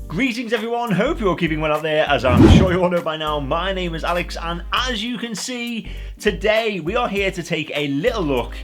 Greetings everyone, hope you're all keeping well out there. As I'm sure you all know by now, my name is Alex, and as you can see, today we are here to take a little look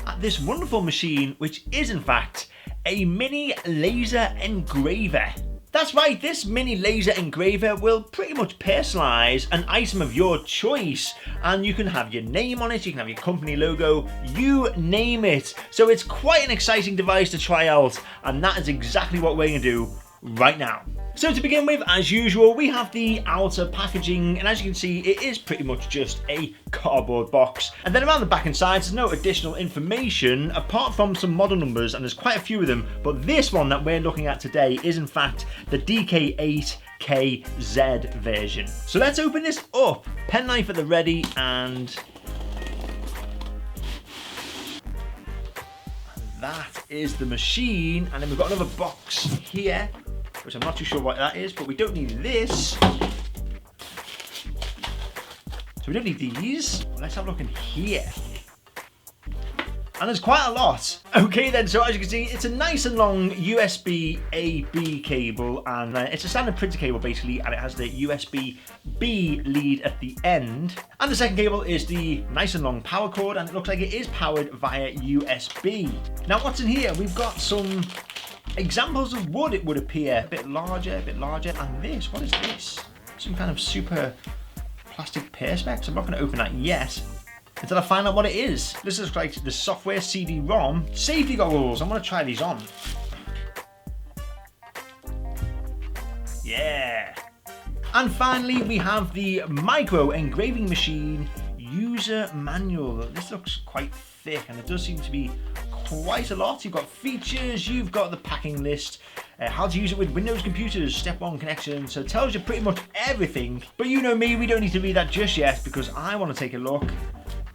at this wonderful machine, which is in fact a mini laser engraver. That's right, this mini laser engraver will pretty much personalize an item of your choice, and you can have your name on it, you can have your company logo, you name it. So it's quite an exciting device to try out, and that is exactly what we're going to do right now. So to begin with, as usual, we have the outer packaging, and as you can see, it is pretty much just a cardboard box. And then around the back and sides, there's no additional information apart from some model numbers, and there's quite a few of them. But this one that we're looking at today is in fact the DK-8-KZ version. So let's open this up. Penknife at the ready, and that is the machine. And then we've got another box here, which I'm not too sure what that is, but we don't need this. So we don't need these. Let's have a look in here. And there's quite a lot. Okay then, so as you can see, it's a nice and long USB A-B cable, and it's a standard printer cable basically, and it has the USB-B lead at the end. And the second cable is the nice and long power cord, and it looks like it is powered via USB. Now what's in here? We've got some examples of wood, it would appear. A bit larger. And this, what is this? Some kind of super plastic perspex. I'm not going to open that yet until I find out what it is. This is like the software CD-ROM. Safety goggles, I'm going to try these on. Yeah. And finally, we have the micro engraving machine user manual. This looks quite thick, and it does seem to be quite a lot. You've got features, you've got the packing list, how to use it with Windows computers, step 1 connection, so it tells you pretty much everything. But you know me, we don't need to read that just yet, because I want to take a look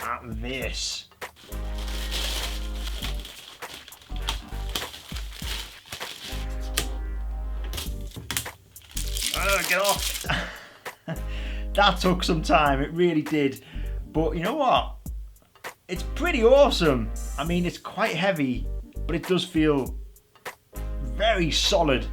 at this. Get off. That took some time, it really did. But you know what? It's pretty awesome. I mean, it's quite heavy, but it does feel very solid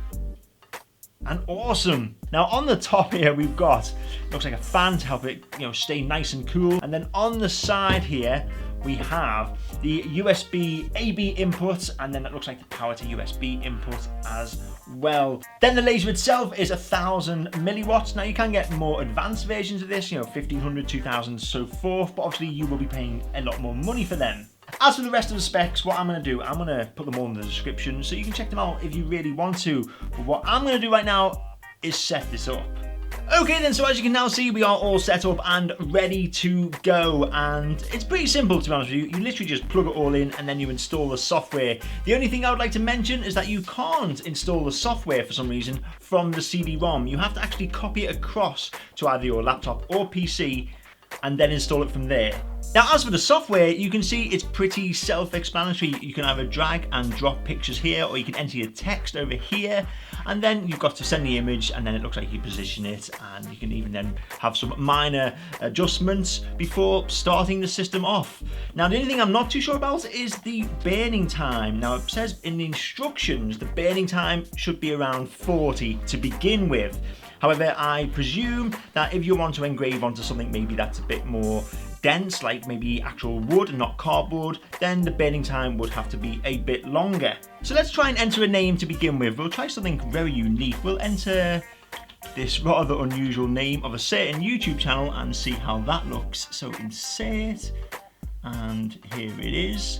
and awesome. Now on the top here, we've got, looks like a fan to help it, stay nice and cool. And then on the side here, we have the USB A-B input, and then it looks like the power to USB input as well. Then the laser itself is 1000 milliwatts. Now you can get more advanced versions of this, 1500, 2000, so forth, but obviously you will be paying a lot more money for them. As for the rest of the specs, what I'm going to do, I'm going to put them all in the description so you can check them out if you really want to. But what I'm going to do right now is set this up. Okay then, so as you can now see, we are all set up and ready to go, and it's pretty simple, to be honest with you. You literally just plug it all in and then you install the software. The only thing I would like to mention is that you can't install the software for some reason from the CD-ROM. You have to actually copy it across to either your laptop or PC and then install it from there. Now as for the software, you can see it's pretty self-explanatory. You can either drag and drop pictures here, or you can enter your text over here, and then you've got to send the image, and then it looks like you position it, and you can even then have some minor adjustments before starting the system off. Now the only thing I'm not too sure about is the burning time. Now it says in the instructions the burning time should be around 40 to begin with. However, I presume that if you want to engrave onto something maybe that's a bit more dense, like maybe actual wood and not cardboard, then the burning time would have to be a bit longer. So let's try and enter a name to begin with. We'll try something very unique. We'll enter this rather unusual name of a certain YouTube channel and see how that looks. So insert, and here it is.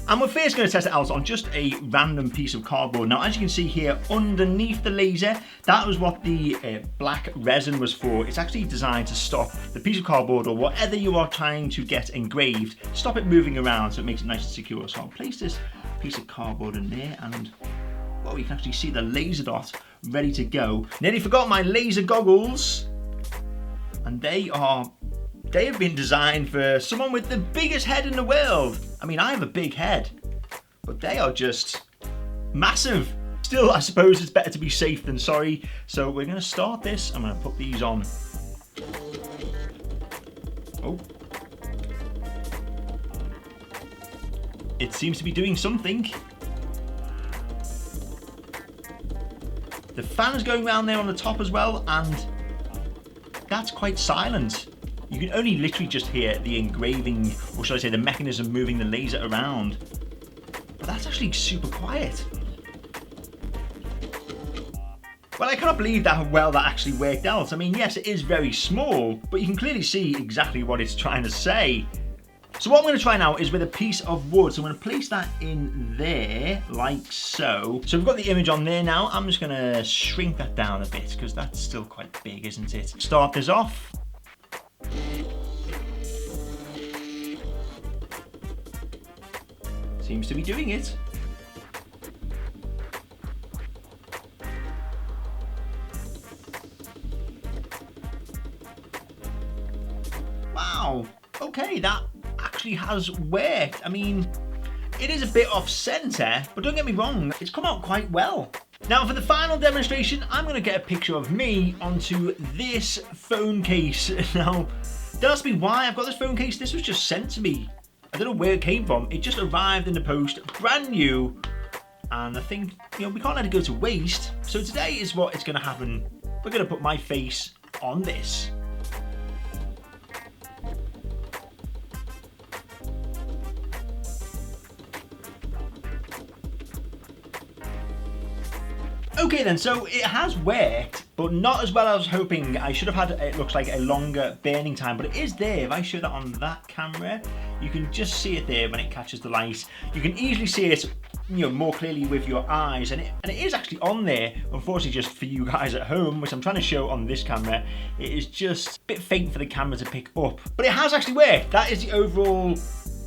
And we're first going to test it out on just a random piece of cardboard. Now as you can see here underneath the laser, that was what the black resin was for. It's actually designed to stop the piece of cardboard or whatever you are trying to get engraved, stop it moving around, so it makes it nice and secure. So I'll place this piece of cardboard in there, and well, you can actually see the laser dot ready to go. Nearly forgot my laser goggles, and they have been designed for someone with the biggest head in the world. I mean, I have a big head, but they are just massive. Still, I suppose it's better to be safe than sorry. So we're going to start this. I'm going to put these on. Oh. It seems to be doing something. The fan's going around there on the top as well, and that's quite silent. You can only literally just hear the engraving, or should I say the mechanism moving the laser around. But that's actually super quiet. Well, I cannot believe how well that actually worked out. I mean, yes, it is very small, but you can clearly see exactly what it's trying to say. So what I'm going to try now is with a piece of wood. So I'm going to place that in there, like so. So we've got the image on there now. I'm just going to shrink that down a bit, because that's still quite big, isn't it? Start this off. Seems to be doing it. Wow, okay, that actually has worked. I mean, it is a bit off center, but don't get me wrong, it's come out quite well. Now for the final demonstration, I'm gonna get a picture of me onto this phone case. Now, don't ask me why I've got this phone case. This was just sent to me. I don't know where it came from. It just arrived in the post, brand new. And I think, you know, we can't let it go to waste. So today is what is gonna happen. We're gonna put my face on this. Okay then, so it has worked, but not as well as I was hoping. I should have had, it looks like, a longer burning time, but it is there. If I show that on that camera, you can just see it there when it catches the light. You can easily see it, you know, more clearly with your eyes, and it is actually on there. Unfortunately, just for you guys at home, which I'm trying to show on this camera, it is just a bit faint for the camera to pick up. But it has actually worked. That is the overall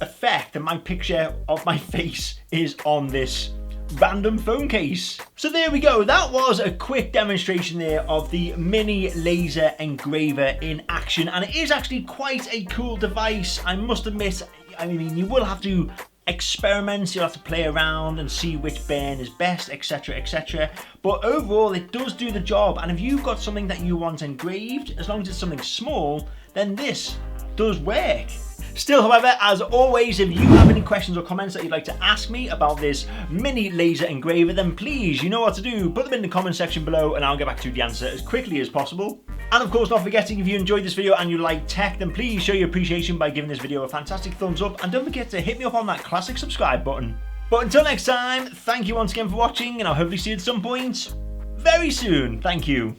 effect, and my picture of my face is on this random phone case. So there we go, that was a quick demonstration there of the mini laser engraver in action, and it is actually quite a cool device, I must admit. I mean, you will have to experiment, you'll have to play around and see which burn is best, etc, etc, but overall it does do the job. And if you've got something that you want engraved, as long as it's something small, then this does work. Still, however, as always, if you have any questions or comments that you'd like to ask me about this mini laser engraver, then please, you know what to do. Put them in the comment section below and I'll get back to the answer as quickly as possible. And of course, not forgetting, if you enjoyed this video and you like tech, then please show your appreciation by giving this video a fantastic thumbs up, and don't forget to hit me up on that classic subscribe button. But until next time, thank you once again for watching, and I'll hopefully see you at some point very soon. Thank you.